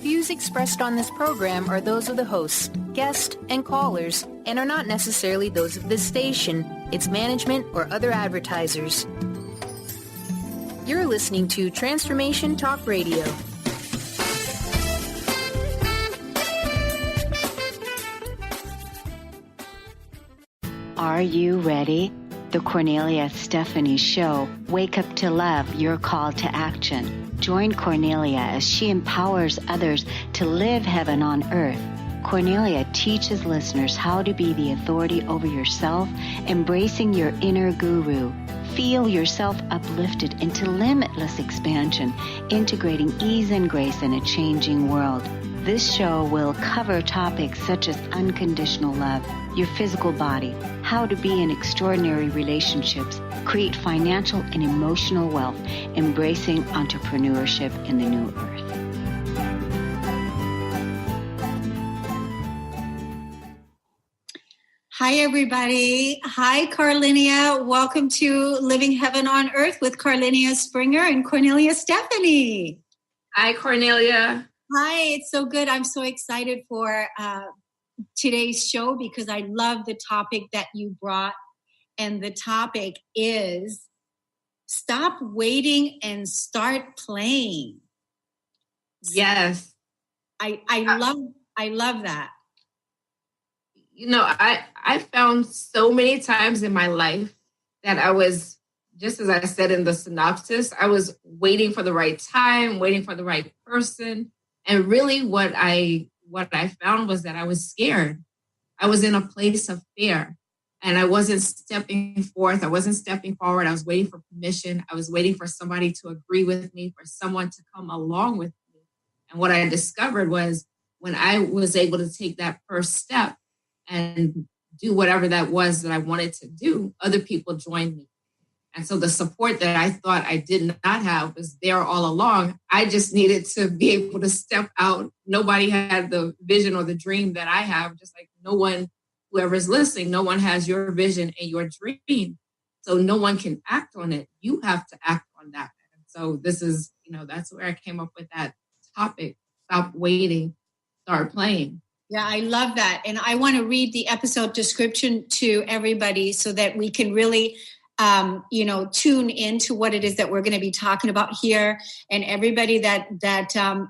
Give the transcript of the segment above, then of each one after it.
views expressed on this program are those of the hosts, guests, and callers, and are not necessarily those of this station, its management, or other advertisers. You're listening to Transformation Talk Radio. Are you ready? The Cornelia Stephanie Show, Wake Up to Love, Your Call to Action. Join Cornelia as she empowers others to live heaven on earth. Cornelia teaches listeners how to be the authority over yourself, embracing your inner guru. Feel yourself uplifted into limitless expansion, integrating ease and grace in a changing world. This show will cover topics such as unconditional love, your physical body, how to be in extraordinary relationships, create financial and emotional wealth, embracing entrepreneurship in the new earth. Hi, everybody. Hi, Carlenia. Welcome to Living Heaven on Earth with Carlenia Springer and Cornelia Stephanie. Hi, Cornelia. Hi, it's so good. I'm so excited for today's show because I love the topic that you brought. And the topic is stop waiting and start playing. Yes. I love that. You know, I found so many times in my life that I was, just as I said in the synopsis, I was waiting for the right time, waiting for the right person. And really what I found was that I was scared. I was in a place of fear and I wasn't stepping forth. I wasn't stepping forward. I was waiting for permission. I was waiting for somebody to agree with me, for someone to come along with me. And what I discovered was when I was able to take that first step and do whatever that was that I wanted to do, other people joined me. And so the support that I thought I did not have was there all along. I just needed to be able to step out. Nobody had the vision or the dream that I have, just like no one, whoever's listening, no one has your vision and your dream. So no one can act on it. You have to act on that. And so this is, that's where I came up with that topic. Stop waiting, start playing. Yeah, I love that. And I want to read the episode description to everybody so that we can really tune into what it is that we're going to be talking about here. And everybody that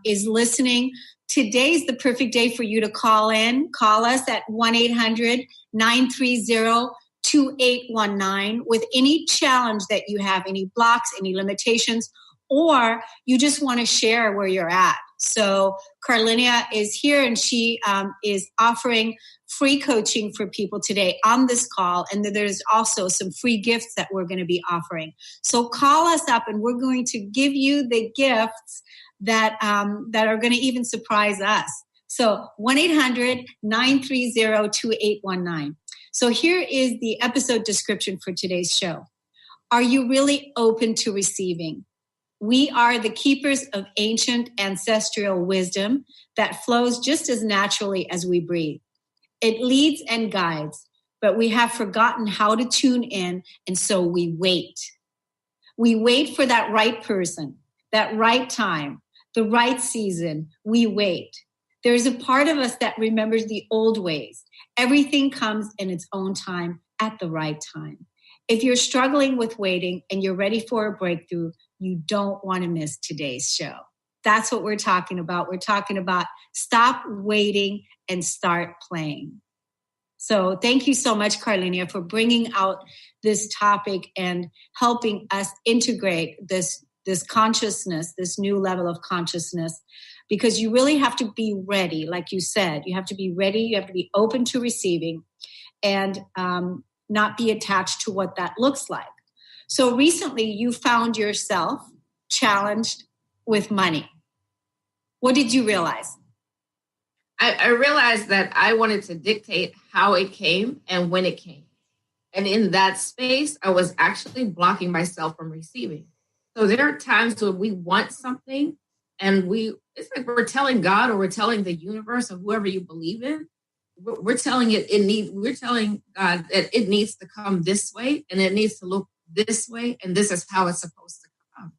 is listening, today's the perfect day for you to call in. Call us at 1-800-930-2819 with any challenge that you have, any blocks, any limitations, or you just want to share where you're at. So Carlenia is here and she is offering free coaching for people today on this call. And there's also some free gifts that we're going to be offering. So call us up and we're going to give you the gifts that are going to even surprise us. So 1-800-930-2819. So here is the episode description for today's show. Are you really open to receiving? We are the keepers of ancient ancestral wisdom that flows just as naturally as we breathe. It leads and guides, but we have forgotten how to tune in, and so we wait. We wait for that right person, that right time, the right season. We wait. There's a part of us that remembers the old ways. Everything comes in its own time at the right time. If you're struggling with waiting and you're ready for a breakthrough, you don't want to miss today's show. That's what we're talking about. We're talking about stop waiting and start playing. So thank you so much, Carlenia, for bringing out this topic and helping us integrate this consciousness, this new level of consciousness, because you really have to be ready. Like you said, you have to be ready. You have to be open to receiving and not be attached to what that looks like. So recently you found yourself challenged with money. What did you realize? I realized that I wanted to dictate how it came and when it came. And in that space, I was actually blocking myself from receiving. So there are times when we want something and it's like we're telling God or we're telling the universe or whoever you believe in, we're telling we're telling God that it needs to come this way and it needs to look this way, and this is how it's supposed to come.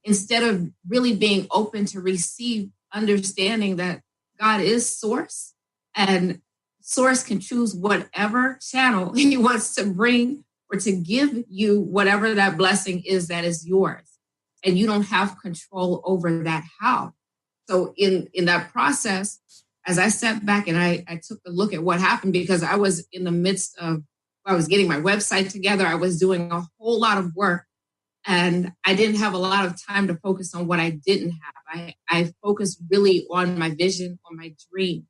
Instead of really being open to receive understanding that God is source, and source can choose whatever channel he wants to bring or to give you whatever that blessing is that is yours. And you don't have control over that how. So in that process, as I sat back and I took a look at what happened, because I was in the midst of, I was getting my website together. I was doing a whole lot of work, and I didn't have a lot of time to focus on what I didn't have. I focused really on my vision, on my dream.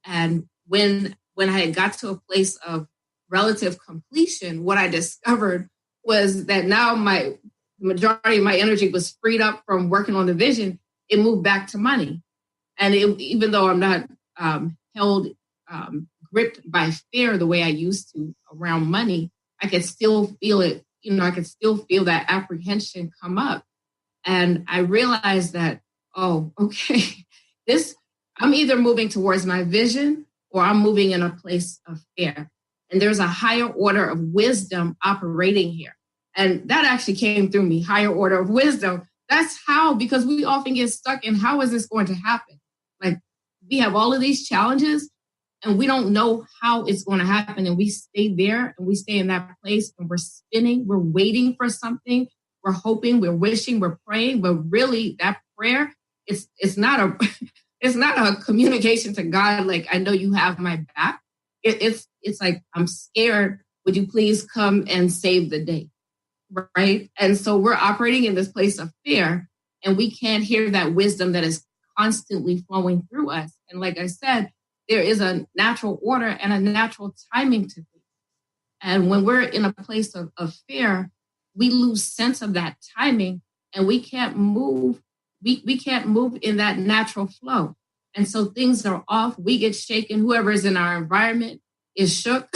And when I got to a place of relative completion, what I discovered was that now the majority of my energy was freed up from working on the vision. It moved back to money. And even though I'm not gripped by fear the way I used to around money, I could still feel it. I could still feel that apprehension come up. And I realized that, oh, okay, I'm either moving towards my vision or I'm moving in a place of fear. And there's a higher order of wisdom operating here. And that actually came through me, higher order of wisdom. That's how, because we often get stuck in how is this going to happen? Like, we have all of these challenges and we don't know how it's going to happen. And we stay there and we stay in that place and we're spinning. We're waiting for something. We're hoping, we're wishing, we're praying. But really that prayer, it's not a communication to God. Like, I know you have my back. It's like, I'm scared. Would you please come and save the day? Right. And so we're operating in this place of fear, and we can't hear that wisdom that is constantly flowing through us. And like I said, there is a natural order and a natural timing to things. And when we're in a place of fear, we lose sense of that timing, and we can't move. We can't move in that natural flow. And so things are off. We get shaken. Whoever is in our environment is shook,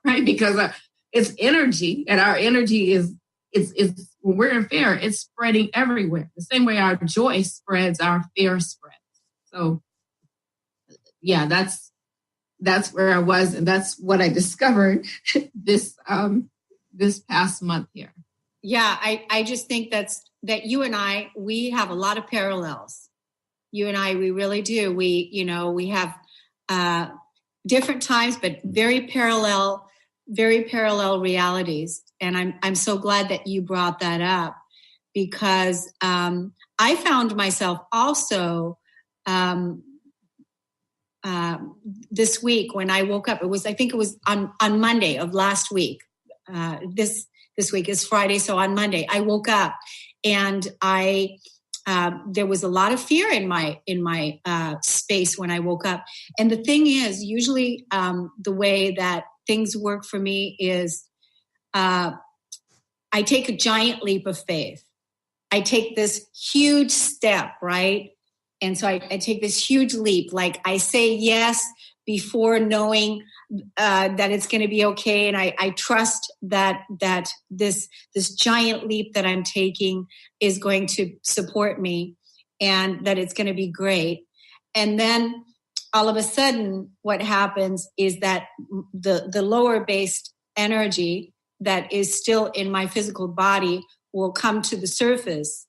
right? Because it's energy, and our energy is when we're in fear, it's spreading everywhere. The same way our joy spreads, our fear spreads. So yeah, that's where I was, and that's what I discovered this past month here. Yeah, I just think that you and I, we have a lot of parallels. You and I, we really do. We have different times, but very parallel realities. And I'm so glad that you brought that up, because I found myself also this week when I woke up. I think it was on Monday of last week. This week is Friday, so on Monday I woke up and there was a lot of fear in my space when I woke up. And the thing is, usually the way that things work for me is I take a giant leap of faith. I take this huge step, right? And so I take this huge leap. Like, I say yes before knowing that it's going to be okay. And I trust that this giant leap that I'm taking is going to support me and that it's going to be great. And then all of a sudden, what happens is that the lower based energy that is still in my physical body will come to the surface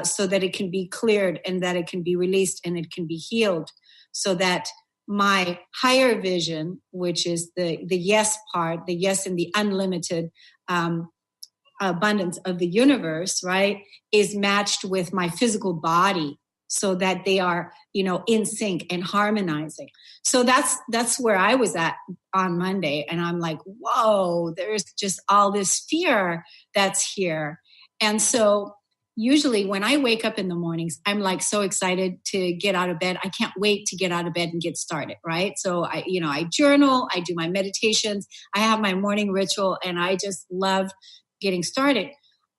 so that it can be cleared and that it can be released and it can be healed, so that my higher vision, which is the yes part, the yes in the unlimited abundance of the universe, right, is matched with my physical body, so that they are, in sync and harmonizing. So that's where I was at on Monday. And I'm like, whoa, there's just all this fear that's here. And so usually when I wake up in the mornings, I'm like so excited to get out of bed. I can't wait to get out of bed and get started, right? So I journal, I do my meditations, I have my morning ritual, and I just love getting started.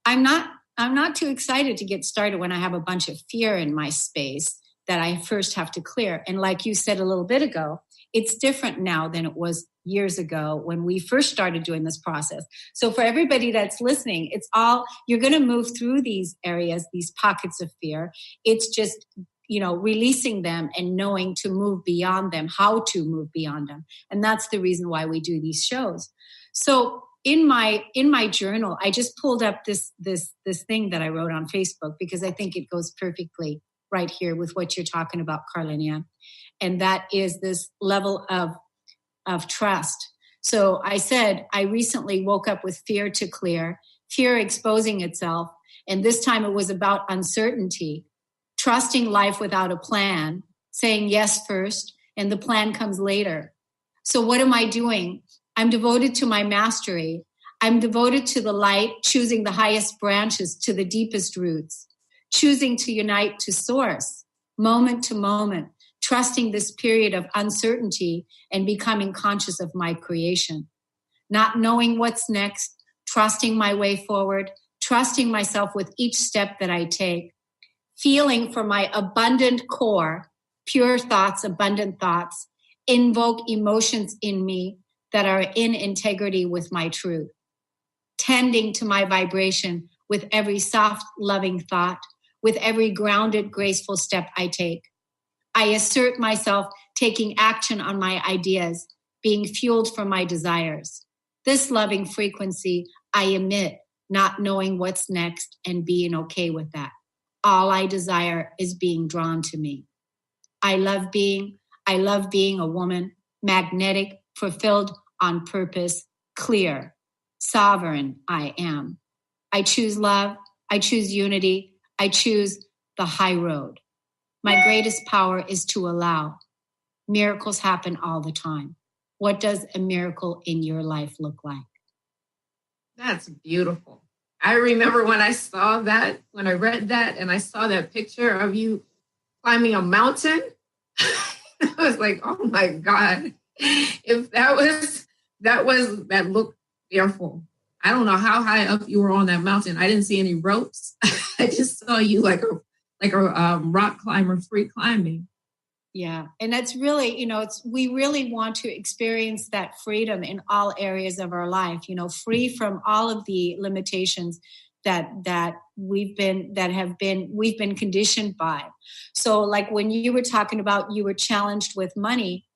I'm not too excited to get started when I have a bunch of fear in my space that I first have to clear. And like you said a little bit ago, it's different now than it was years ago when we first started doing this process. So for everybody that's listening, you're going to move through these areas, these pockets of fear. It's just, releasing them and knowing to move beyond them, how to move beyond them. And that's the reason why we do these shows. So in my journal, I just pulled up this thing that I wrote on Facebook, because I think it goes perfectly right here with what you're talking about, Carlenia. And that is this level of trust. So I said, I recently woke up with fear to clear, fear exposing itself. And this time it was about uncertainty, trusting life without a plan, saying yes first, and the plan comes later. So what am I doing? I'm devoted to my mastery. I'm devoted to the light, choosing the highest branches to the deepest roots, choosing to unite to source, moment to moment, trusting this period of uncertainty and becoming conscious of my creation, not knowing what's next, trusting my way forward, trusting myself with each step that I take, feeling for my abundant core, pure thoughts, abundant thoughts, invoke emotions in me that are in integrity with my truth, tending to my vibration with every soft, loving thought, with every grounded, graceful step I take. I assert myself taking action on my ideas, being fueled from my desires. This loving frequency I emit, not knowing what's next and being okay with that. All I desire is being drawn to me. I love being a woman, magnetic, fulfilled on purpose, clear, sovereign I am. I choose love. I choose unity. I choose the high road. My greatest power is to allow. Miracles happen all the time. What does a miracle in your life look like? That's beautiful. I remember when I saw that, when I read that, and I saw that picture of you climbing a mountain, I was like, oh my God, if that looked fearful. I don't know how high up you were on that mountain. I didn't see any ropes. I just saw you like a rock climber, free climbing. Yeah. And that's really, we really want to experience that freedom in all areas of our life, free from all of the limitations that we've been conditioned by. So like when you were talking about, you were challenged with money.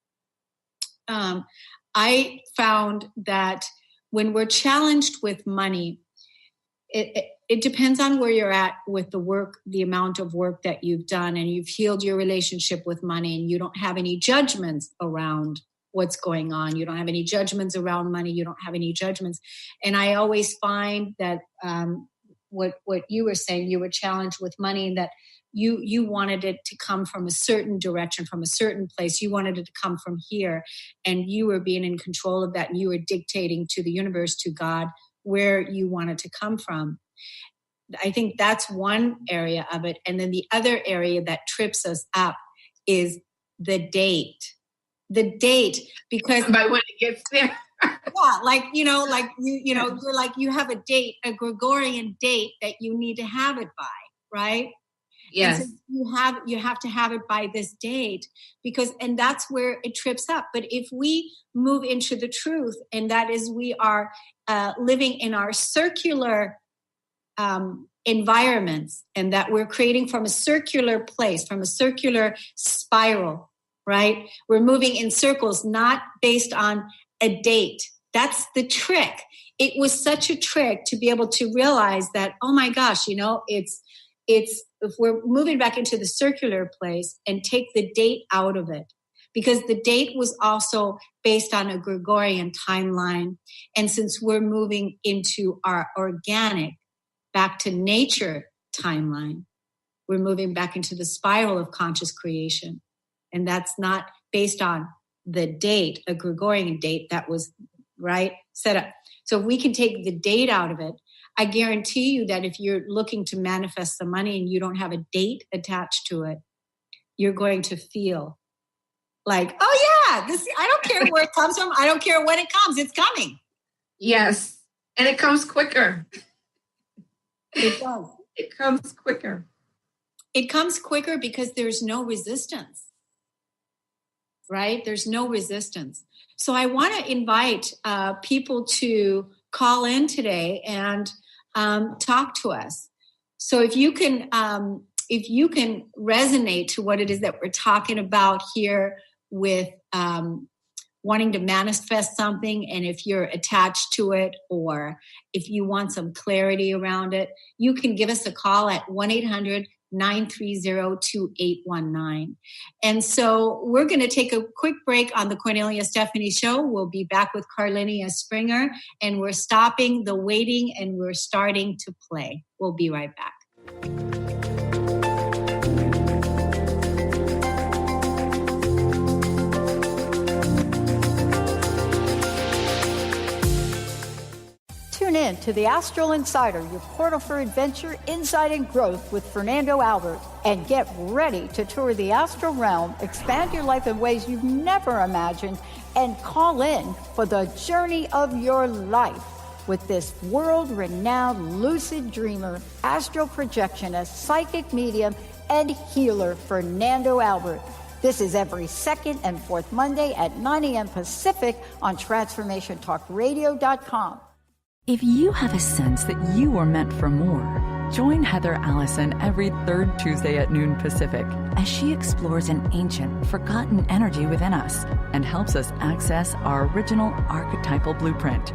I found that when we're challenged with money, it depends on where you're at with the work, the amount of work that you've done, and you've healed your relationship with money, and you don't have any judgments around what's going on. You don't have any judgments around money. You don't have any judgments. And I always find that what you were saying, you were challenged with money, and that you wanted it to come from a certain direction, from a certain place. You wanted it to come from here, and you were being in control of that, and you were dictating to the universe, to God, where you want it to come from. I think that's one area of it. And then the other area that trips us up is the date. The date, because by when it gets there. Yeah, you're like, you have a date, a Gregorian date that you need to have it by, right? Yes. And so you have to have it by this date, and that's where it trips up. But if we move into the truth, and that is we are living in our circular environments, and that we're creating from a circular place, from a circular spiral, right? We're moving in circles, not based on a date. That's the trick. It was such a trick to be able to realize that, oh my gosh, it's if we're moving back into the circular place and take the date out of it, because the date was also based on a Gregorian timeline. And since we're moving into our organic, back to nature timeline, we're moving back into the spiral of conscious creation. And that's not based on the date, a Gregorian date that was set up. So if we can take the date out of it, I guarantee you that if you're looking to manifest the money and you don't have a date attached to it, you're going to feel like, oh yeah, I don't care where it comes from. I don't care when it comes. It's coming. Yes. And it comes quicker. It does. It comes quicker. It comes quicker because there's no resistance, right? There's no resistance. So I want to invite people to call in today and talk to us. So if you can resonate to what it is that we're talking about here with wanting to manifest something, and if you're attached to it, or if you want some clarity around it, you can give us a call at 930-2819. And so we're going to take a quick break on the Cornelia Stephanie Show. We'll be back with Carlenia Springer, and we're stopping the waiting and we're starting to play. We'll be right back. Tune in to the Astral Insider, your portal for adventure, insight, and growth with Fernando Albert. And get ready to tour the astral realm, expand your life in ways you've never imagined, and call in for the journey of your life with this world-renowned lucid dreamer, astral projectionist, psychic medium, and healer, Fernando Albert. This is every second and fourth Monday at 9 a.m. Pacific on TransformationTalkRadio.com. If you have a sense that you are meant for more, join Heather Allison every third Tuesday at noon Pacific as she explores an ancient, forgotten energy within us and helps us access our original archetypal blueprint.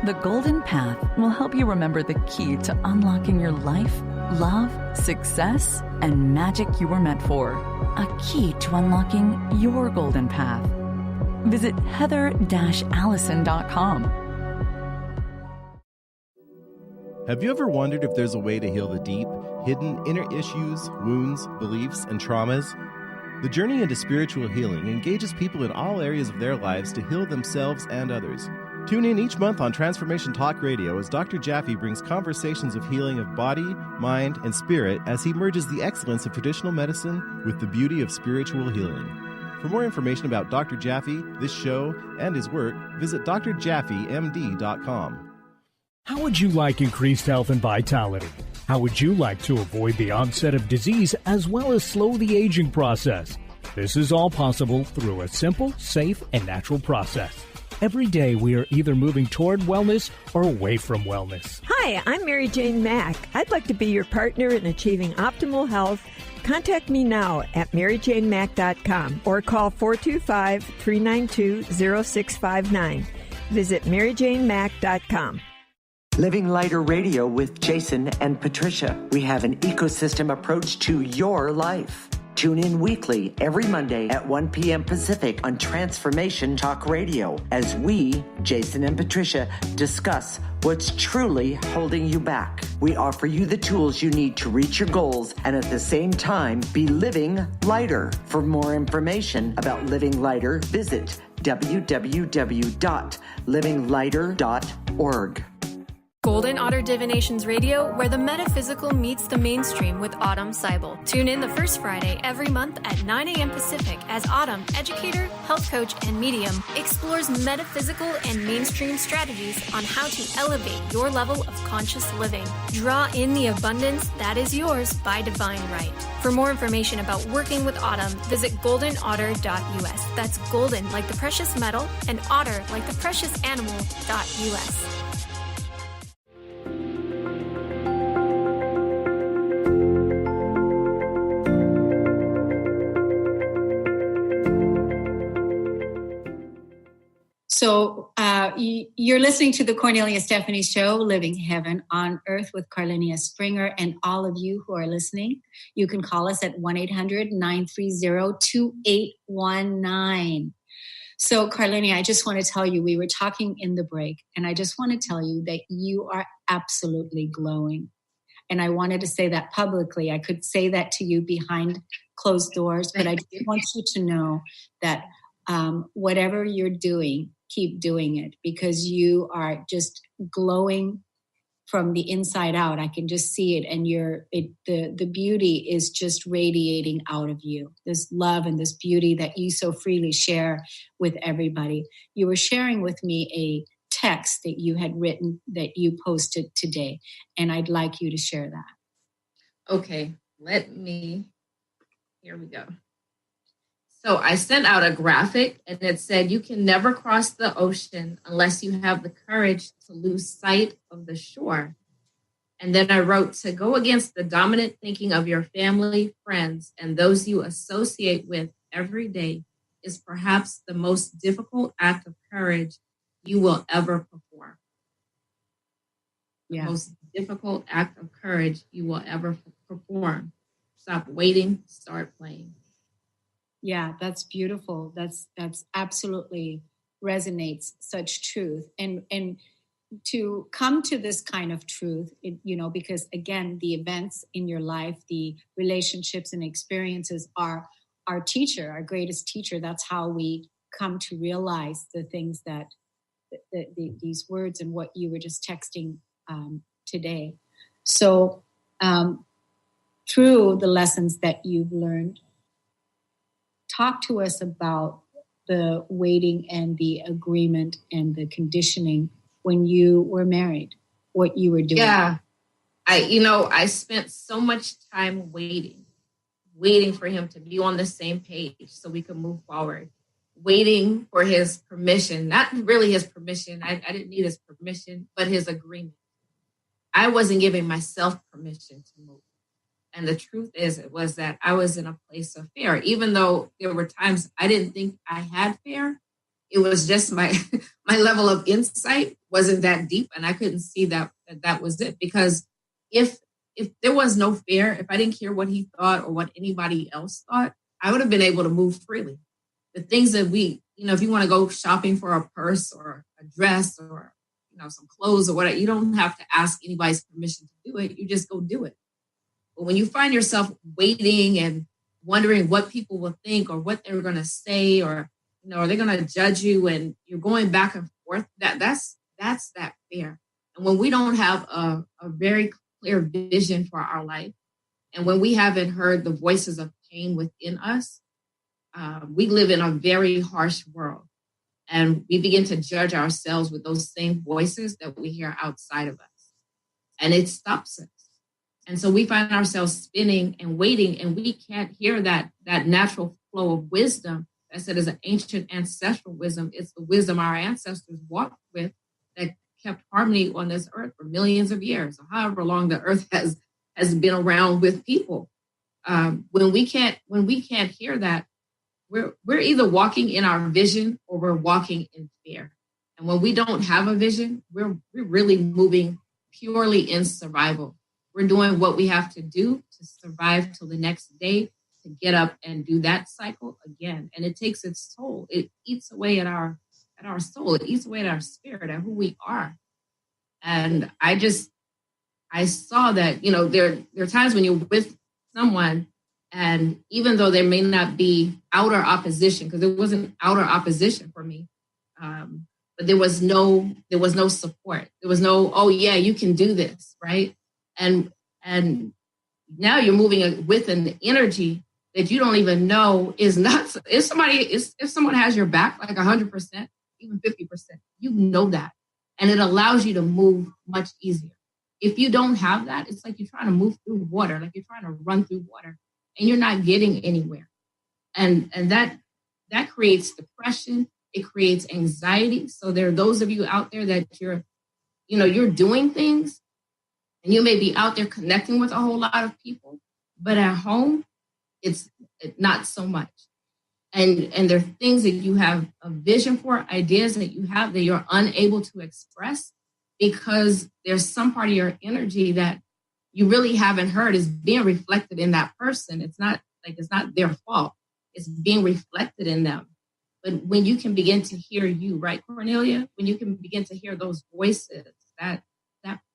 The Golden Path will help you remember the key to unlocking your life, love, success, and magic you were meant for. A key to unlocking your golden path. Visit heather-allison.com. Have you ever wondered if there's a way to heal the deep, hidden inner issues, wounds, beliefs, and traumas? The journey into spiritual healing engages people in all areas of their lives to heal themselves and others. Tune in each month on Transformation Talk Radio as Dr. Jaffe brings conversations of healing of body, mind, and spirit as he merges the excellence of traditional medicine with the beauty of spiritual healing. For more information about Dr. Jaffe, this show, and his work, visit drjaffemd.com. How would you like increased health and vitality? How would you like to avoid the onset of disease as well as slow the aging process? This is all possible through a simple, safe, and natural process. Every day we are either moving toward wellness or away from wellness. Hi, I'm Mary Jane Mack. I'd like to be your partner in achieving optimal health. Contact me now at maryjanemack.com or call 425-392-0659. Visit maryjanemack.com. Living Lighter Radio with Jason and Patricia. We have an ecosystem approach to your life. Tune in weekly every Monday at 1 p.m. Pacific on Transformation Talk Radio as we, Jason and Patricia, discuss what's truly holding you back. We offer you the tools you need to reach your goals and at the same time be living lighter. For more information about Living Lighter, visit www.livinglighter.org. Golden Otter Divinations Radio, where the metaphysical meets the mainstream with Autumn Seibel. Tune in the first Friday every month at 9 a.m. Pacific as Autumn, educator, health coach, and medium, explores metaphysical and mainstream strategies on how to elevate your level of conscious living. Draw in the abundance that is yours by divine right. For more information about working with Autumn, visit goldenotter.us. That's golden like the precious metal and otter like the precious animal.us. So you're listening to the Cornelia Stephanie Show, Living Heaven on Earth with Carlenia Springer, and all of you who are listening, you can call us at 1-800-930-2819. So Carlenia, I just want to tell you, we were talking in the break, and I just want to tell you that you are absolutely glowing. And I wanted to say that publicly. I could say that to you behind closed doors, but I just want you to know that whatever you're doing, keep doing it, because you are just glowing from the inside out. I can just see it, and the beauty is just radiating out of you. This love and this beauty that you so freely share with everybody. You were sharing with me a text that you had written that you posted today, and I'd like you to share that. Okay, here we go. So I sent out a graphic, and it said, you can never cross the ocean unless you have the courage to lose sight of the shore. And then I wrote, to go against the dominant thinking of your family, friends, and those you associate with every day is perhaps the most difficult act of courage you will ever perform. Yeah. The most difficult act of courage you will ever perform. Stop waiting, start playing. Yeah, that's beautiful. That's absolutely resonates such truth. And to come to this kind of truth, because again, the events in your life, the relationships and experiences are our teacher, our greatest teacher. That's how we come to realize the things that these words and what you were just texting today. So through the lessons that you've learned, talk to us about the waiting and the agreement and the conditioning when you were married, what you were doing. Yeah. I spent so much time waiting for him to be on the same page so we could move forward, waiting for his permission, not really his permission. I didn't need his permission, but his agreement. I wasn't giving myself permission to move. And the truth was that I was in a place of fear, even though there were times I didn't think I had fear. It was just my level of insight wasn't that deep, and I couldn't see that was it. Because if there was no fear, if I didn't care what he thought or what anybody else thought, I would have been able to move freely. The things that if you want to go shopping for a purse or a dress or some clothes or whatever, you don't have to ask anybody's permission to do it. You just go do it. But when you find yourself waiting and wondering what people will think or what they're going to say, or are they going to judge you, and you're going back and forth, that's that fear. And when we don't have a very clear vision for our life, and when we haven't heard the voices of pain within us, we live in a very harsh world. And we begin to judge ourselves with those same voices that we hear outside of us. And it stops us. And so we find ourselves spinning and waiting, and we can't hear that natural flow of wisdom. I said, is an ancient ancestral wisdom. It's the wisdom our ancestors walked with that kept harmony on this earth for millions of years, or however long the earth has been around with people. When we can't hear that, we're either walking in our vision or we're walking in fear. And when we don't have a vision, we're really moving purely in survival. We're doing what we have to do to survive till the next day, to get up and do that cycle again. And it takes its toll. It eats away at our soul. It eats away at our spirit, at who we are. And I saw that, there are times when you're with someone, and even though there may not be outer opposition, because there wasn't outer opposition for me, but there was no support. There was no, oh yeah, you can do this, right? And now you're moving with an energy that you don't even know is not. If someone has your back like 100%, even 50%, you know that, and it allows you to move much easier. If you don't have that, it's like you're trying to move through water, like you're trying to run through water, and you're not getting anywhere. And that creates depression. It creates anxiety. So there are those of you out there that you're doing things, and you may be out there connecting with a whole lot of people, but at home, it's not so much. And there are things that you have a vision for, ideas that you have that you're unable to express because there's some part of your energy that you really haven't heard is being reflected in that person. It's not their fault. It's being reflected in them. But when you can begin to hear you, right, Cornelia? When you can begin to hear those voices, that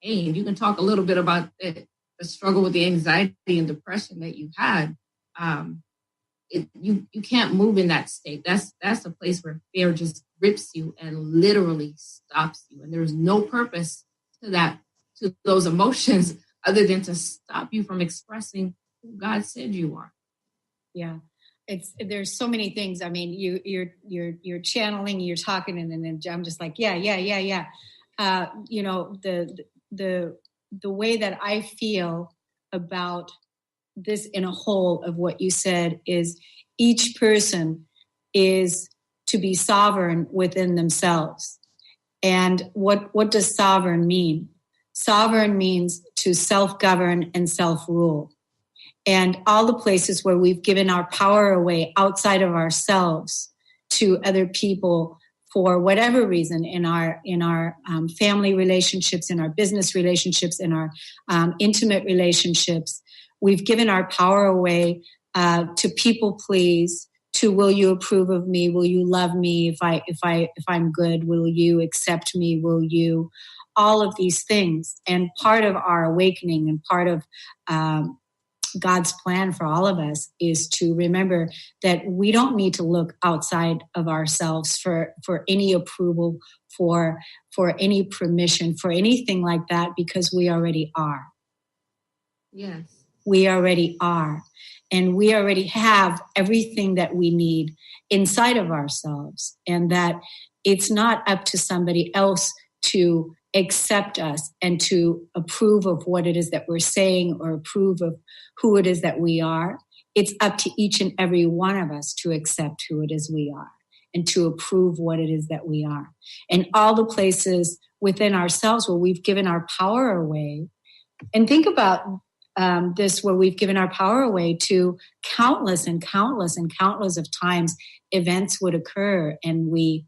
pain, you can talk a little bit about the struggle with the anxiety and depression that you had. You can't move in that state. That's a place where fear just grips you and literally stops you. And there's no purpose to those emotions other than to stop you from expressing who God said you are. Yeah. There's so many things. I mean, you're channeling, you're talking, and then I'm just like, yeah. The way that I feel about this in a whole of what you said is each person is to be sovereign within themselves. And what does sovereign mean? Sovereign means to self-govern and self-rule. And all the places where we've given our power away outside of ourselves to other people for whatever reason, in our family relationships, in our business relationships, in our intimate relationships, We've given our power away to people please, to will you approve of me? Will you love me if I'm good? Will you accept me? Will you? All of these things. And part of our awakening and part of God's plan for all of us is to remember that we don't need to look outside of ourselves for any approval, for any permission, for anything like that, because we already are. Yes. We already are. And we already have everything that we need inside of ourselves. And that it's not up to somebody else to accept us and to approve of what it is that we're saying or approve of who it is that we are. It's up to each and every one of us to accept who it is we are and to approve what it is that we are. And all the places within ourselves where we've given our power away. And think about this, where we've given our power away to countless and countless and countless of times events would occur, and we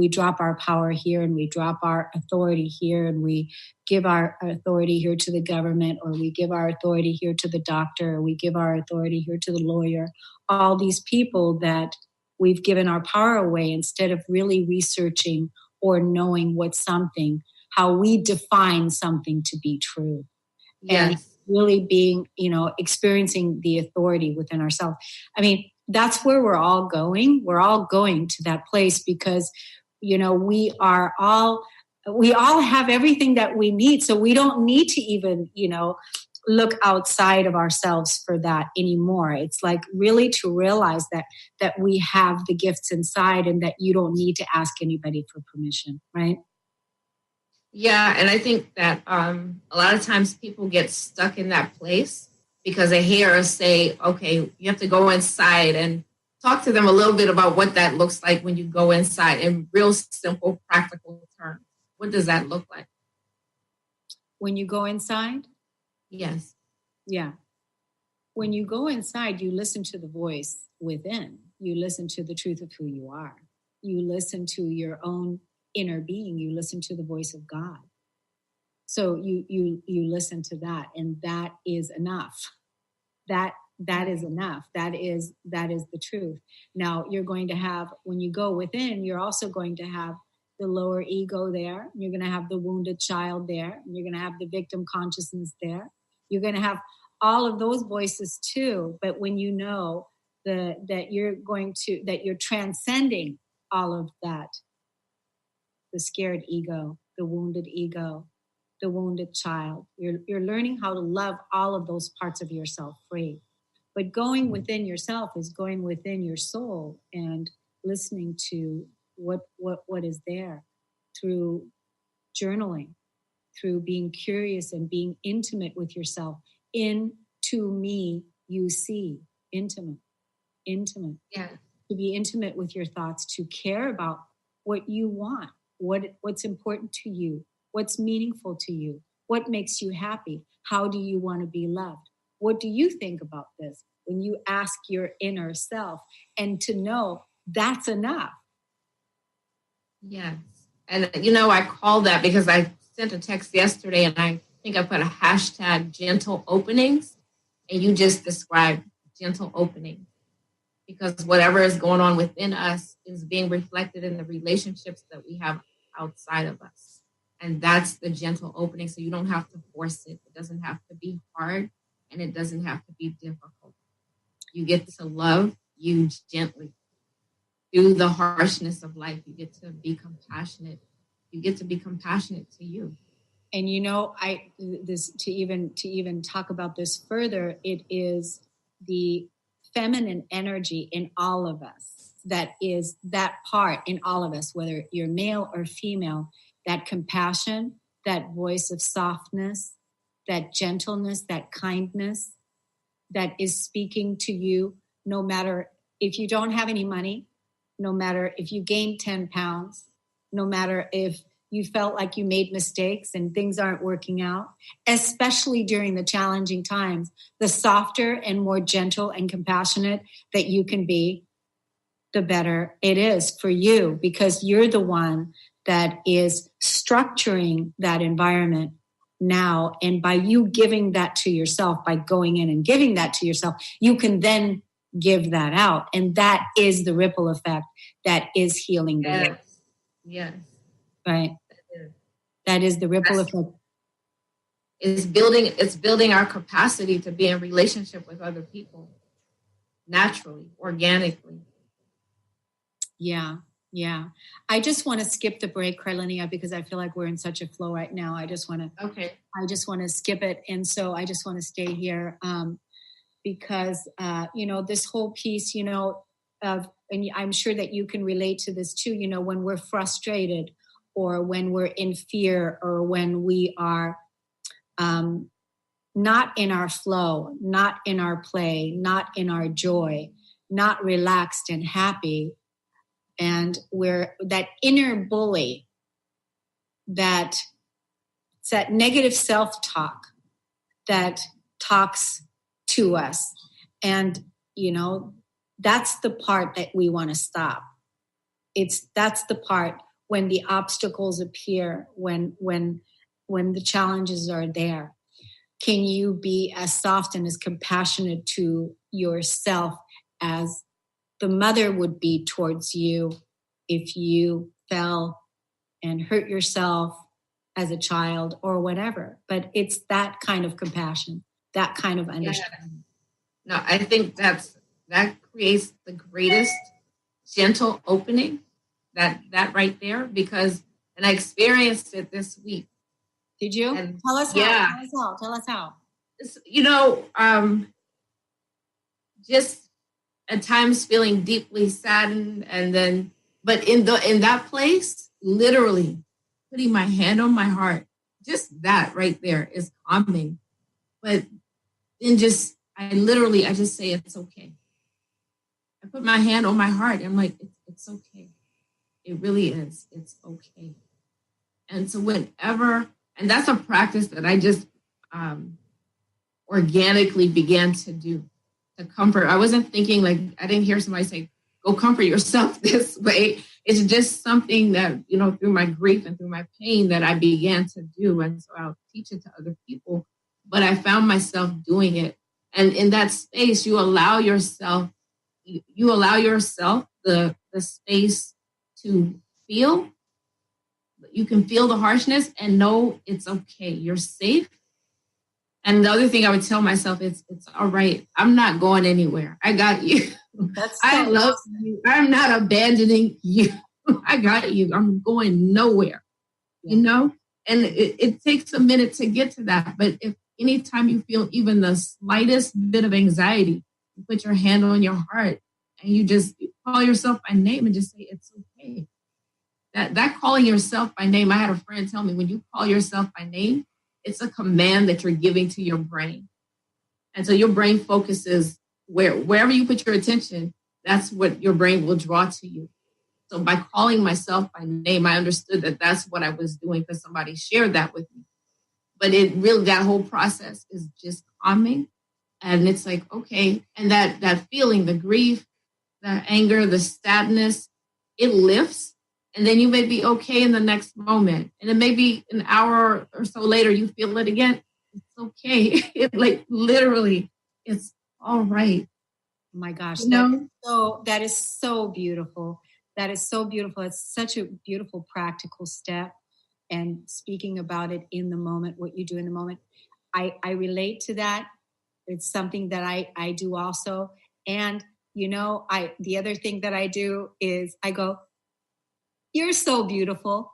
drop our power here, and we drop our authority here, and we give our authority here to the government, or we give our authority here to the doctor, or we give our authority here to the lawyer. All these people that we've given our power away instead of really researching or knowing how we define something to be true. Yes. And really being, experiencing the authority within ourselves. I mean, that's where we're all going. We're all going to that place because, we all have everything that we need. So we don't need to even, look outside of ourselves for that anymore. It's like really to realize that we have the gifts inside and that you don't need to ask anybody for permission, right? Yeah, and I think that a lot of times people get stuck in that place because they hear us say, okay, you have to go inside, and talk to them a little bit about what that looks like when you go inside in real simple, practical terms. What does that look like? When you go inside? Yes. Yeah. When you go inside, you listen to the voice within. You listen to the truth of who you are. You listen to your own inner being. You listen to the voice of God. So you listen to that, and that is enough. That is enough. That is the truth. Now you're going to have, when you go within, you're also going to have the lower ego there. You're going to have the wounded child there. You're going to have the victim consciousness there. You're going to have all of those voices too. But when you know that you're transcending all of that, the scared ego, the wounded ego, the wounded child. You're learning how to love all of those parts of yourself free. But going within yourself is going within your soul and listening to what is there through journaling, through being curious and being intimate with yourself. Into me, you see. Intimate. Yeah. To be intimate with your thoughts, to care about what you want. What's important to you? What's meaningful to you? What makes you happy? How do you want to be loved? What do you think about this? When you ask your inner self, and to know that's enough. Yes. And, I call that because I sent a text yesterday, and I think I put a hashtag gentle openings, and you just described gentle openings. Because whatever is going on within us is being reflected in the relationships that we have outside of us. And that's the gentle opening. So you don't have to force it. It doesn't have to be hard, and it doesn't have to be difficult. You get to love you gently through the harshness of life. You get to be compassionate. You get to be compassionate to you. And to even talk about this further, it is the feminine energy in all of us. That is that part in all of us, whether you're male or female, that compassion, that voice of softness, that gentleness, that kindness that is speaking to you, no matter if you don't have any money, no matter if you gained 10 pounds, no matter if you felt like you made mistakes and things aren't working out, especially during the challenging times, the softer and more gentle and compassionate that you can be, the better it is for you, because you're the one that is structuring that environment, now. And by you giving that to yourself, by going in and giving that to yourself, you can then give that out. And that is the ripple effect that is healing the world. Yes. Right. That is the ripple effect. It's building our capacity to be in relationship with other people naturally, organically. Yeah. Yeah. I just want to skip the break, Carlenia, because I feel like we're in such a flow right now. I just want to skip it. And so I just want to stay here because, this whole piece, and I'm sure that you can relate to this too, when we're frustrated or when we're in fear or when we are not in our flow, not in our play, not in our joy, not relaxed and happy. And where that inner bully, it's that negative self-talk that talks to us. And, that's the part that we want to stop. That's the part when the obstacles appear, when the challenges are there. Can you be as soft and as compassionate to yourself as the mother would be towards you if you fell and hurt yourself as a child or whatever? But it's that kind of compassion, that kind of understanding. Yeah. No, I think that creates the greatest gentle opening, that right there, because, and I experienced it this week. Did you? And Tell us how. Tell us how. Just at times feeling deeply saddened, but in that place, literally putting my hand on my heart, just that right there is calming. But then I just say, it's okay. I put my hand on my heart. I'm like, it's okay. It really is. It's okay. And so and that's a practice that I just organically began to do, to comfort. I wasn't thinking, like, I didn't hear somebody say, go comfort yourself this way. It's just something that, through my grief and through my pain that I began to do. And so I'll teach it to other people. But I found myself doing it. And in that space, you allow yourself the space to feel. You can feel the harshness and know it's okay. You're safe. And the other thing I would tell myself is, it's all right. I'm not going anywhere. I got you. I love you. I'm not abandoning you. I got you. I'm going nowhere, And it takes a minute to get to that. But if anytime you feel even the slightest bit of anxiety, you put your hand on your heart and you just call yourself by name and just say, it's okay. That calling yourself by name, I had a friend tell me, when you call yourself by name, it's a command that you're giving to your brain. And so your brain focuses wherever you put your attention, that's what your brain will draw to you. So by calling myself by name, I understood that that's what I was doing because somebody shared that with me. But it really, that whole process is just calming. And it's like, okay. And that feeling, the grief, the anger, the sadness, it lifts. And then you may be okay in the next moment. And then maybe an hour or so later, you feel it again. It's okay. Literally, it's all right. Oh my gosh. That is so beautiful. That is so beautiful. It's such a beautiful practical step. And speaking about it in the moment, what you do in the moment, I relate to that. It's something that I do also. And, the other thing that I do is I go, you're so beautiful.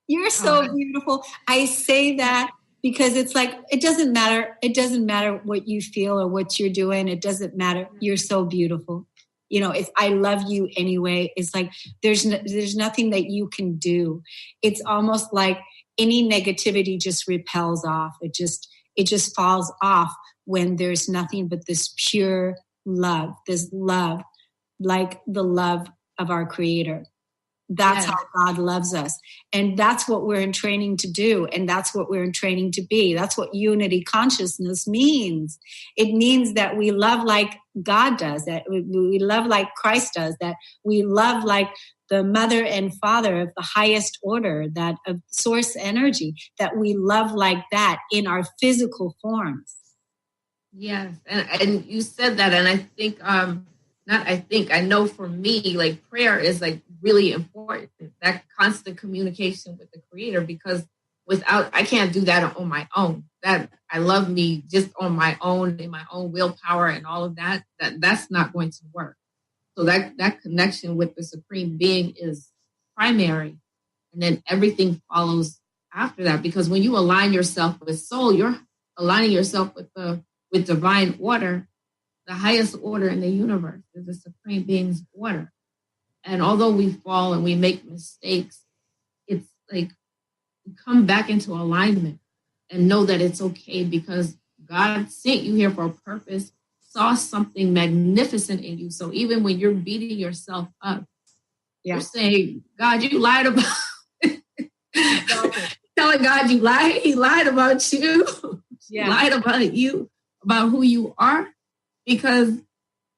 You're so beautiful. I say that because it's like, it doesn't matter. It doesn't matter what you feel or what you're doing. It doesn't matter. You're so beautiful. If I love you anyway, it's like, there's nothing that you can do. It's almost like any negativity just repels off. It just falls off when there's nothing but this pure love, this love, like the love of our Creator. That's how God loves us. And that's what we're in training to do. And that's what we're in training to be. That's what unity consciousness means. It means that we love like God does, that we love like Christ does, that we love like the mother and father of the highest order, that of source energy, that we love like that in our physical forms. Yes. And you said that. And I think, I know for me, like prayer is like really important, that constant communication with the Creator, because I can't do that on my own. That I love me just on my own, in my own willpower and all of that's not going to work. So that connection with the Supreme Being is primary. And then everything follows after that, because when you align yourself with soul, you're aligning yourself with divine order. The highest order in the universe is the Supreme Being's order. And although we fall and we make mistakes, it's like we come back into alignment and know that it's okay, because God sent you here for a purpose, saw something magnificent in you. So even when you're beating yourself up, you're saying, God, you lied about telling God you lied. He lied about you. He lied about you, about who you are. Because,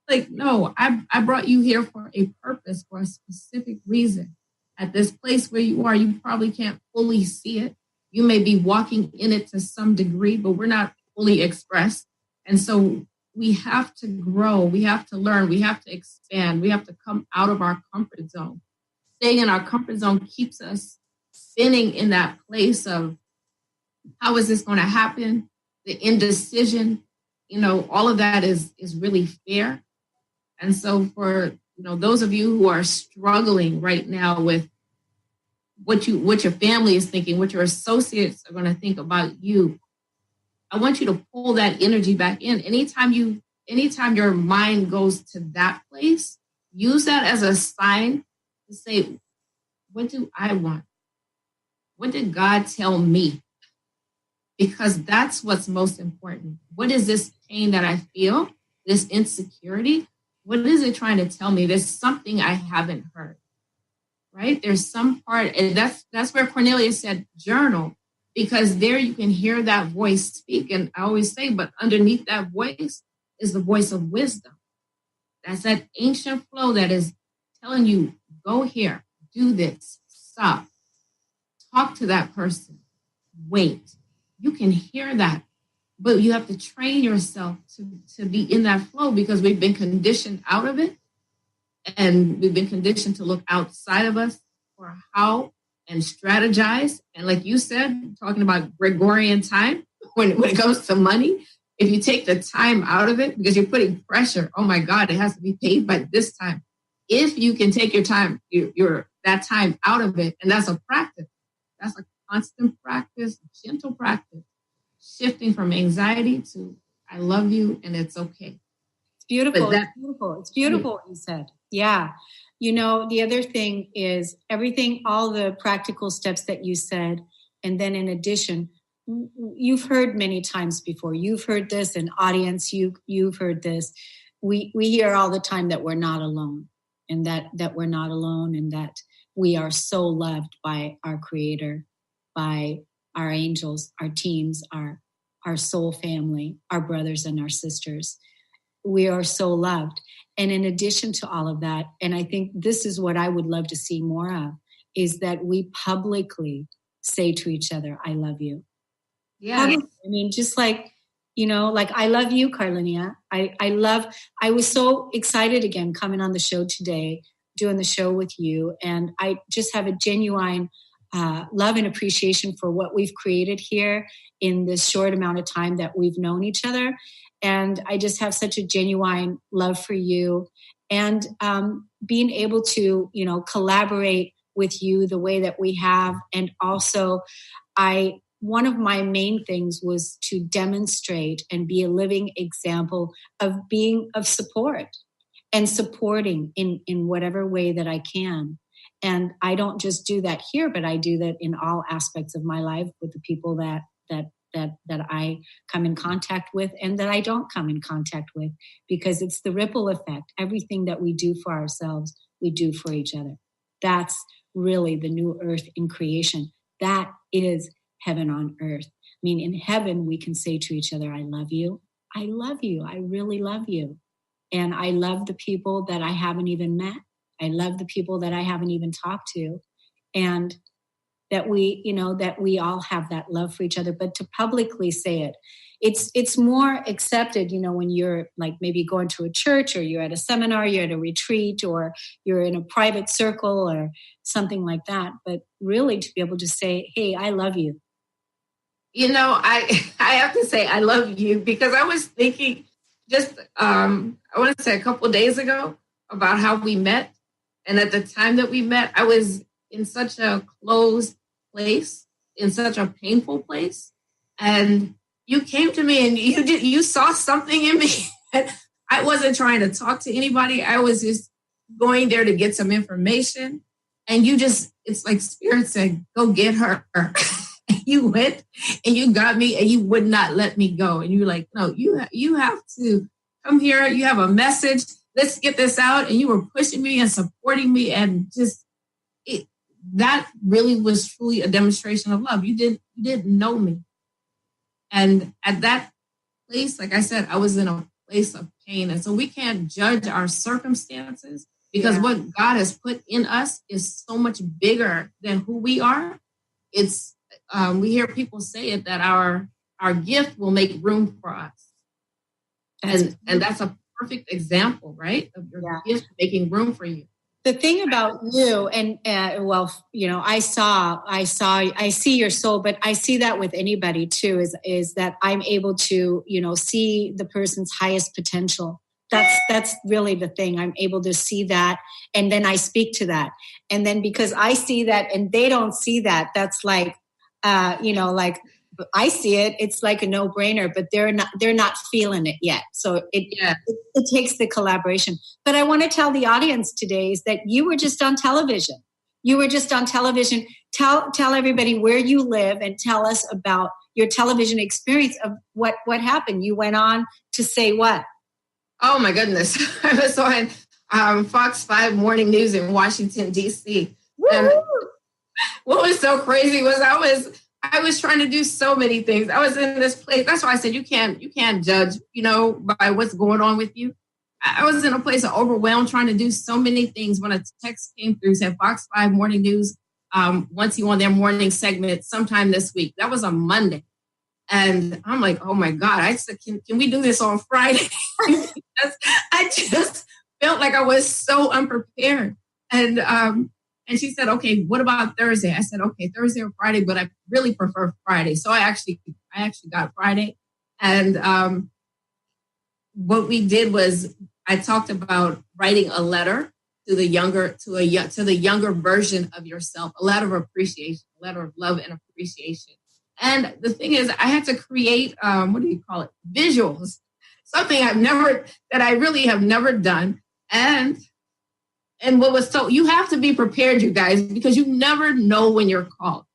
like, no, I brought you here for a purpose, for a specific reason. At this place where you are, you probably can't fully see it. You may be walking in it to some degree, but we're not fully expressed. And so we have to grow. We have to learn. We have to expand. We have to come out of our comfort zone. Staying in our comfort zone keeps us spinning in that place of, how is this going to happen? The indecision. All of that is really fear. And so for, those of you who are struggling right now with what your family is thinking, what your associates are going to think about you, I want you to pull that energy back in. Anytime your mind goes to that place, use that as a sign to say, what do I want? What did God tell me? Because that's what's most important. What is this pain that I feel? This insecurity? What is it trying to tell me? There's something I haven't heard, right? There's some part, and that's where Cornelia said journal, because there you can hear that voice speak. And I always say, but underneath that voice is the voice of wisdom. That's that ancient flow that is telling you, go here, do this, stop, talk to that person, wait. You can hear that, but you have to train yourself to be in that flow, because we've been conditioned out of it, and we've been conditioned to look outside of us for how and strategize. And like you said, talking about Gregorian time, when it comes to money, if you take the time out of it, because you're putting pressure, oh my God, it has to be paid by this time. If you can take your time, that time out of it, and that's a practice. That's a constant practice, gentle practice, shifting from anxiety to I love you and it's okay. It's beautiful. It's beautiful what you said. Yeah. The other thing is everything, all the practical steps that you said. And then in addition, you've heard many times before, you've heard this, and audience, you've heard this. We hear all the time that we're not alone, and that we're not alone, and that we are so loved by our Creator, by our angels, our teams, our soul family, our brothers and our sisters. We are so loved. And in addition to all of that, and I think this is what I would love to see more of, is that we publicly say to each other, I love you. Yeah. I mean, just like, like I love you, Carlenia. I was so excited again coming on the show today, doing the show with you. And I just have a genuine love and appreciation for what we've created here in this short amount of time that we've known each other. And I just have such a genuine love for you, and being able to, collaborate with you the way that we have. And also one of my main things was to demonstrate and be a living example of being of support and supporting in whatever way that I can. And I don't just do that here, but I do that in all aspects of my life with the people that I come in contact with and that I don't come in contact with, because it's the ripple effect. Everything that we do for ourselves, we do for each other. That's really the new earth in creation. That is heaven on earth. I mean, in heaven, we can say to each other, I love you. I love you. I really love you. And I love the people that I haven't even met. I love the people that I haven't even talked to. And that we all have that love for each other, but to publicly say it, it's more accepted, when you're like maybe going to a church or you're at a seminar, you're at a retreat, or you're in a private circle or something like that. But really to be able to say, hey, I love you. I have to say I love you, because I was thinking just, I want to say a couple of days ago about how we met. And at the time that we met, I was in such a closed place, in such a painful place. And you came to me and you saw something in me. I wasn't trying to talk to anybody. I was just going there to get some information. And it's like Spirit said, go get her. And you went and you got me and you would not let me go. And you're like, no, you have to come here. You have a message. Let's get this out. And you were pushing me and supporting me, and that really was truly a demonstration of love. You didn't know me. And at that place, like I said, I was in a place of pain. And so we can't judge our circumstances, because what God has put in us is so much bigger than who we are. It's we hear people say it, that our gift will make room for us. And that's a perfect example, right? Of your gift making room for you. The thing about you, and I see your soul, but I see that with anybody too, is that I'm able to, see the person's highest potential. That's really the thing. I'm able to see that, and then I speak to that. And then because I see that and they don't see that, that's like, like I see it, it's like a no-brainer, but they're not feeling it yet. So it takes the collaboration. But I want to tell the audience today is that you were just on television. Tell everybody where you live and tell us about your television experience of what happened. You went on to say what? Oh my goodness. I was on Fox 5 Morning News in Washington, D.C. And what was so crazy was I was trying to do so many things. I was in this place. That's why I said you can't judge, by what's going on with you. I was in a place of overwhelmed, trying to do so many things when a text came through, said Fox 5 Morning News wants you on their morning segment sometime this week. That was on Monday. And I'm like, oh my God, I said, can we do this on Friday? Because I just felt like I was so unprepared. And she said, okay, what about Thursday? I said, okay, Thursday or Friday, but I really prefer Friday. So I actually got Friday. And what we did was I talked about writing a letter to the younger version of yourself, a letter of appreciation, a letter of love and appreciation. And the thing is, I had to create, visuals, something I really have never done. And what was told, you have to be prepared, you guys, because you never know when you're called.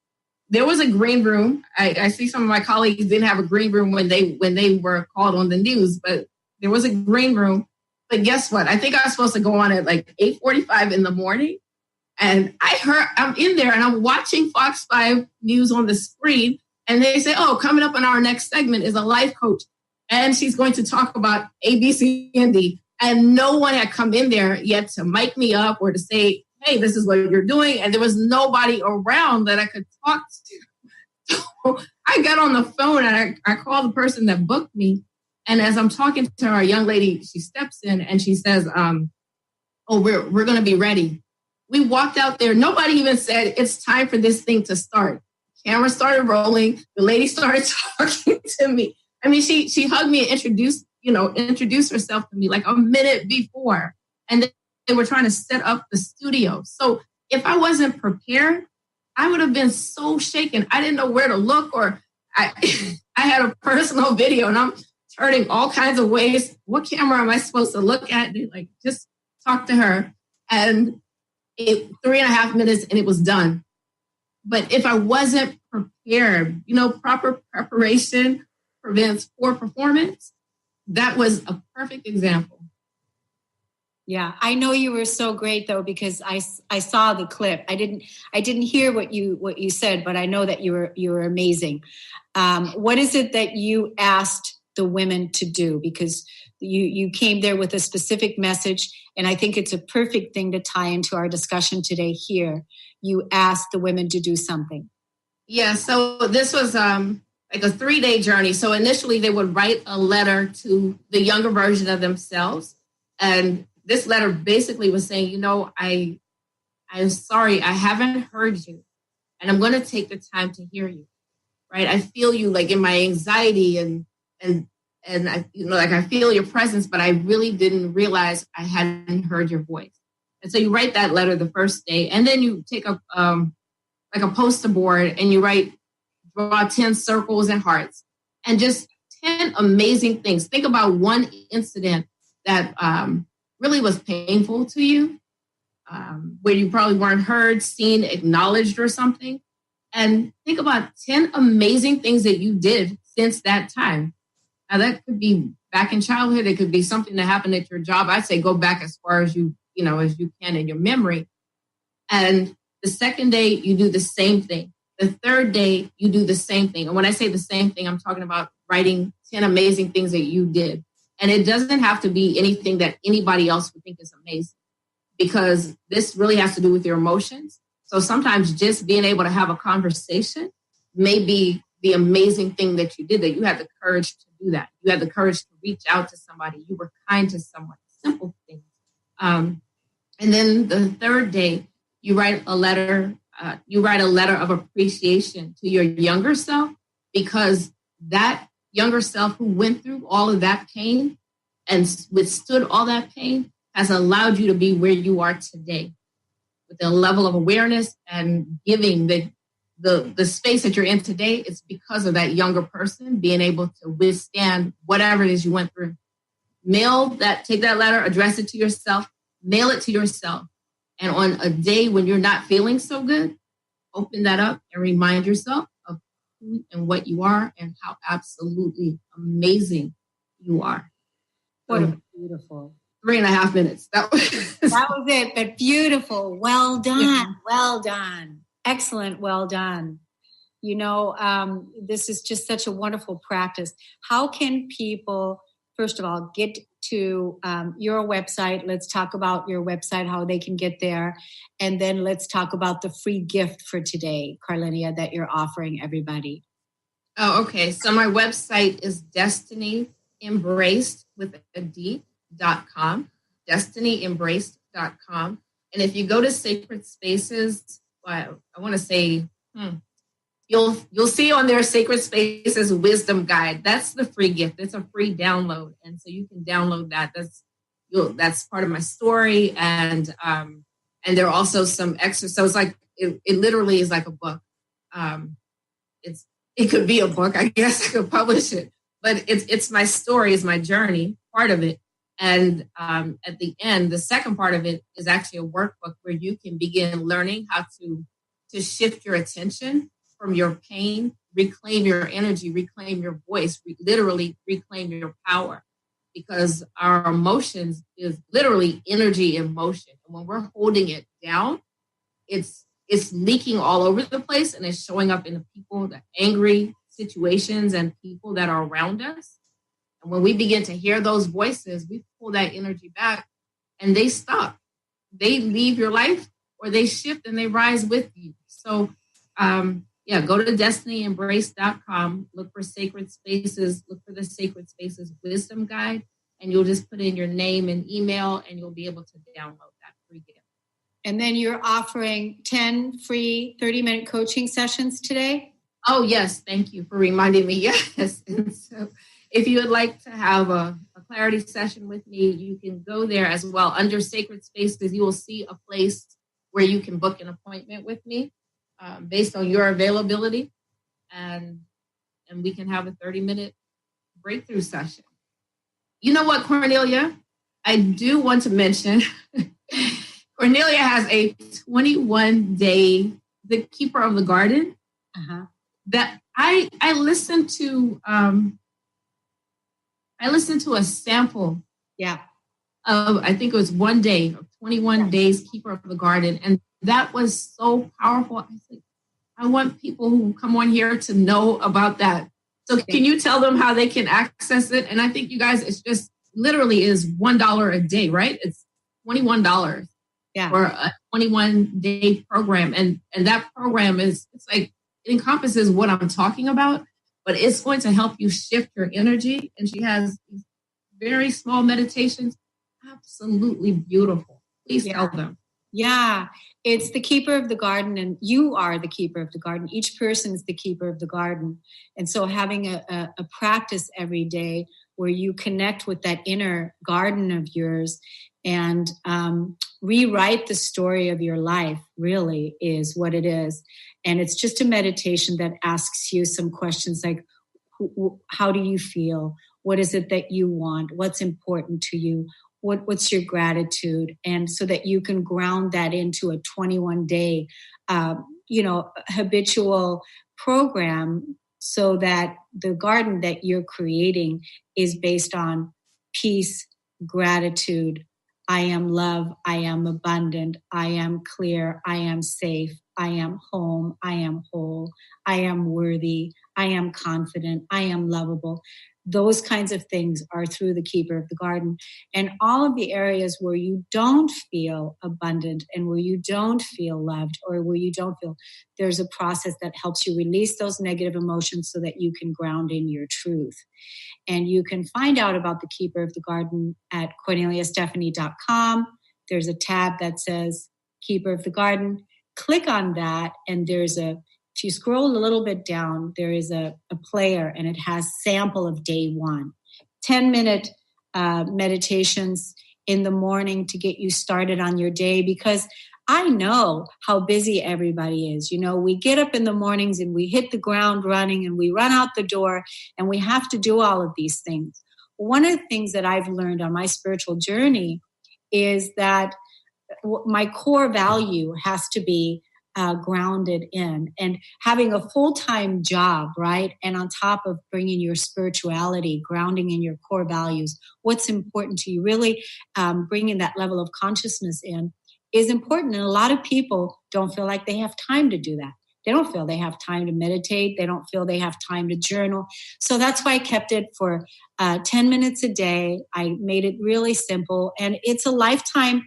There was a green room. I see some of my colleagues didn't have a green room when they were called on the news, but there was a green room. But guess what? I think I was supposed to go on at like 8:45 in the morning. And I'm in there and I'm watching Fox 5 News on the screen. And they say, oh, coming up in our next segment is a life coach. And she's going to talk about A, B, C, and D. And no one had come in there yet to mic me up or to say, hey, this is what you're doing. And there was nobody around that I could talk to. So I got on the phone and I called the person that booked me. And as I'm talking to her, a young lady, she steps in and she says, we're going to be ready. We walked out there. Nobody even said it's time for this thing to start. Camera started rolling. The lady started talking to me. I mean, she hugged me and introduced herself to me like a minute before. And they were trying to set up the studio. So if I wasn't prepared, I would have been so shaken. I didn't know where to look, or I had a personal video and I'm turning all kinds of ways. What camera am I supposed to look at? They like, just talk to her. And 3.5 minutes and it was done. But if I wasn't prepared, proper preparation prevents poor performance. That was a perfect example. That's Yeah, I know you were so great though, because I saw the clip. I didn't hear what you said, but I know that you were amazing. What is it that you asked the women to do? Because you came there with a specific message, and I think it's a perfect thing to tie into our discussion today here. You asked the women to do something. Yeah, so this was like a 3-day journey. So initially they would write a letter to the younger version of themselves. And this letter basically was saying, I'm sorry, I haven't heard you. And I'm going to take the time to hear you, right? I feel you like in my anxiety and I, like I feel your presence, but I really didn't realize I hadn't heard your voice. And so you write that letter the first day, and then you take a poster board and you draw 10 circles and hearts and just 10 amazing things. Think about one incident that really was painful to you, where you probably weren't heard, seen, acknowledged or something. And think about 10 amazing things that you did since that time. Now that could be back in childhood. It could be something that happened at your job. I'd say go back as far as you can in your memory. And the second day, you do the same thing. The third day, you do the same thing. And when I say the same thing, I'm talking about writing 10 amazing things that you did. And it doesn't have to be anything that anybody else would think is amazing, because this really has to do with your emotions. So sometimes just being able to have a conversation may be the amazing thing that you did, that you had the courage to do that. You had the courage to reach out to somebody. You were kind to someone, simple things. And then the third day, you write a letter of appreciation to your younger self, because that younger self who went through all of that pain and withstood all that pain has allowed you to be where you are today, with a level of awareness and giving the space that you're in today. It's because of that younger person being able to withstand whatever it is you went through. Take that letter, address it to yourself, mail it to yourself. And on a day when you're not feeling so good, open that up and remind yourself of who and what you are and how absolutely amazing you are. What a beautiful 3.5 minutes. That was it, but beautiful. Well done. Yeah. Well done. Excellent. Well done. This is just such a wonderful practice. How can people, first of all, get to your website? Let's talk about your website, how they can get there. And then let's talk about the free gift for today, Carlenia, that you're offering everybody. Oh, okay. So my website is destinyembraced.com, destinyembraced.com. And if you go to Sacred Spaces, I want to say, you'll see on there Sacred Spaces Wisdom Guide. That's the free gift. It's a free download, and so you can download that. That's part of my story, and there are also some extras. So it's like it literally is like a book. It could be a book. I guess I could publish it, but it's my story, it's my journey, part of it. And at the end, the second part of it is actually a workbook where you can begin learning how to shift your attention from your pain, reclaim your energy, reclaim your voice, literally reclaim your power. Because our emotions is literally energy in motion. And when we're holding it down, it's leaking all over the place, and it's showing up in the people, the angry situations and people that are around us. And when we begin to hear those voices, we pull that energy back and they stop. They leave your life, or they shift and they rise with you. So, go to destinyembraced.com, look for Sacred Spaces, look for the Sacred Spaces Wisdom Guide, and you'll just put in your name and email, and you'll be able to download that free gift. And then you're offering 10 free 30-minute coaching sessions today? Oh, yes. Thank you for reminding me. Yes. And so if you would like to have a clarity session with me, you can go there as well. Under Sacred Spaces, you will see a place where you can book an appointment with me based on your availability. And we can have a 30-minute breakthrough session. You know what, Cornelia? I do want to mention Cornelia has a 21-day, the Keeper of the Garden, that I listened to. I listened to a sample. Yeah. of, I think it was 1 day, 21 days, keeper of the garden. And that was so powerful. I said, I want people who come on here to know about that. So can you tell them how they can access it? And I think you guys, it's just literally is $1 a day, right? It's $21 for a 21-day program. And that program it's like, it encompasses what I'm talking about, but it's going to help you shift your energy. And she has these very small meditations, absolutely beautiful. Please tell them. Yeah, it's the keeper of the garden, and you are the keeper of the garden. Each person is the keeper of the garden. And so having a practice every day where you connect with that inner garden of yours and rewrite the story of your life really is what it is. And it's just a meditation that asks you some questions like, how do you feel? What is it that you want? What's important to you? What's your gratitude? And so that you can ground that into a 21-day, habitual program so that the garden that you're creating is based on peace, gratitude. I am love. I am abundant. I am clear. I am safe. I am home. I am whole. I am worthy. I am confident. I am lovable. Those kinds of things are through the keeper of the garden. And all of the areas where you don't feel abundant and where you don't feel loved or where you don't feel, there's a process that helps you release those negative emotions so that you can ground in your truth. And you can find out about the keeper of the garden at corneliastephanie.com. There's a tab that says keeper of the garden. Click on that, and if you scroll a little bit down, there is a player, and it has sample of day 1. 10-minute meditations in the morning to get you started on your day, because I know how busy everybody is. We get up in the mornings and we hit the ground running and we run out the door and we have to do all of these things. One of the things that I've learned on my spiritual journey is that my core value has to be grounded in, and having a full-time job, right? And on top of bringing your spirituality, grounding in your core values, what's important to you, really bringing that level of consciousness in is important. And a lot of people don't feel like they have time to do that. They don't feel they have time to meditate. They don't feel they have time to journal. So that's why I kept it for 10 minutes a day. I made it really simple, and it's a lifetime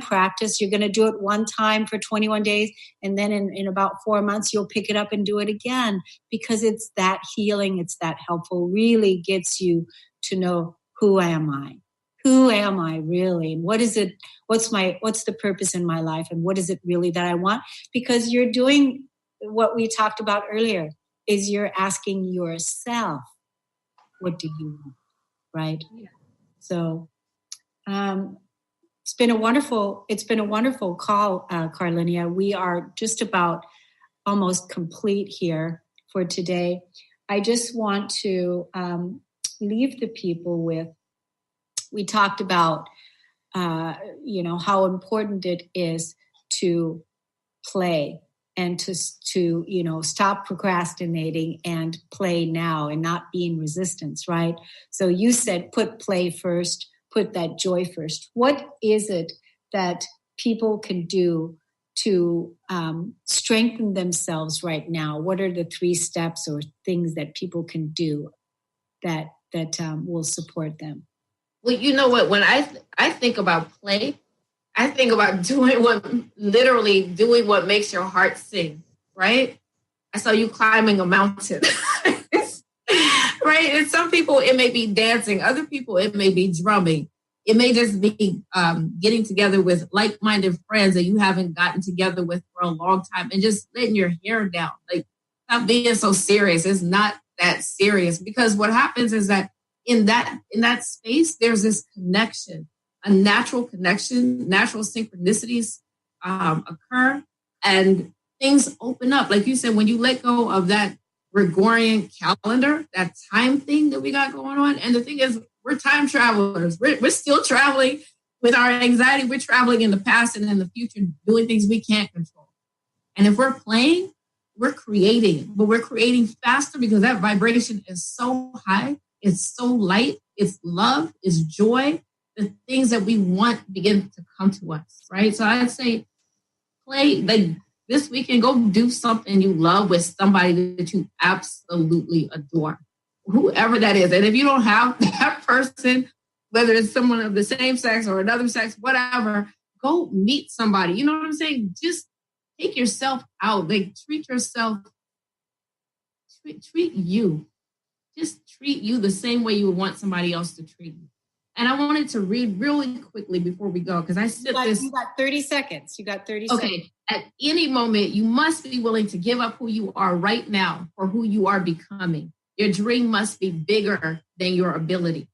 practice. You're going to do it one time for 21 days. And then in about 4 months, you'll pick it up and do it again, because it's that healing. It's that helpful, really gets you to know, who am I? Who am I really? And what is it? What's the purpose in my life? And what is it really that I want? Because you're doing what we talked about earlier, is you're asking yourself, what do you want? Right? Yeah. So, it's been a wonderful call, Carlenia. We are just about almost complete here for today. I just want to leave the people with, we talked about, how important it is to play and to stop procrastinating and play now and not be in resistance, right? So you said put play first, put that joy first. What is it that people can do to strengthen themselves right now? What are the 3 steps or things that people can do that will support them? Well, you know what? When I think about play, I think about doing what makes your heart sing, right? I saw you climbing a mountain, right? And some people, it may be dancing. Other people, it may be drumming. It may just be getting together with like-minded friends that you haven't gotten together with for a long time and just letting your hair down. Like, stop being so serious. It's not that serious, because what happens is that in that space, there's this connection, a natural connection, natural synchronicities occur, and things open up. Like you said, when you let go of that Gregorian calendar, that time thing that we got going on. And the thing is, we're time travelers. We're still traveling with our anxiety. We're traveling in the past and in the future, doing things we can't control. And if we're playing, we're creating, but we're creating faster because that vibration is so high. It's so light. It's love. It's joy. the things that we want begin to come to us, right? So I'd say play, like this weekend, go do something you love with somebody that you absolutely adore, whoever that is. And if you don't have that person, whether it's someone of the same sex or another sex, whatever, go meet somebody. You know what I'm saying? Just take yourself out. Like, treat yourself, treat you. Just treat you the same way you would want somebody else to treat you. And I wanted to read really quickly before we go, because I said this. You got 30 seconds. You got 30 seconds. Okay. At any moment, you must be willing to give up who you are right now for who you are becoming. Your dream must be bigger than your ability.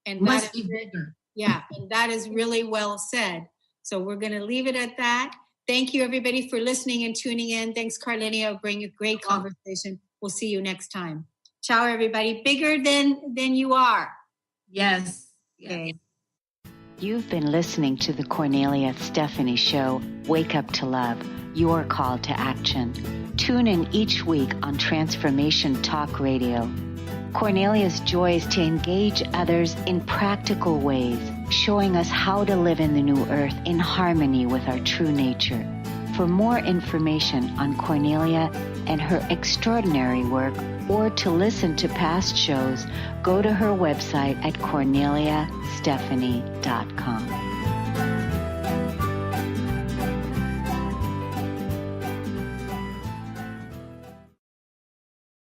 And must be bigger. Yeah, and that is really well said. So we're going to leave it at that. Thank you, everybody, for listening and tuning in. Thanks, Carlenia. Bring a great conversation. We'll see you next time. Ciao, everybody. Bigger than you are. Yes. Okay. You've been listening to the Cornelia Stephanie Show, Wake Up to Love, your call to action. Tune in each week on Transformation Talk Radio. Cornelia's joy is to engage others in practical ways, showing us how to live in the new earth in harmony with our true nature. For more information on Cornelia and her extraordinary work, or to listen to past shows, go to her website at corneliastephanie.com.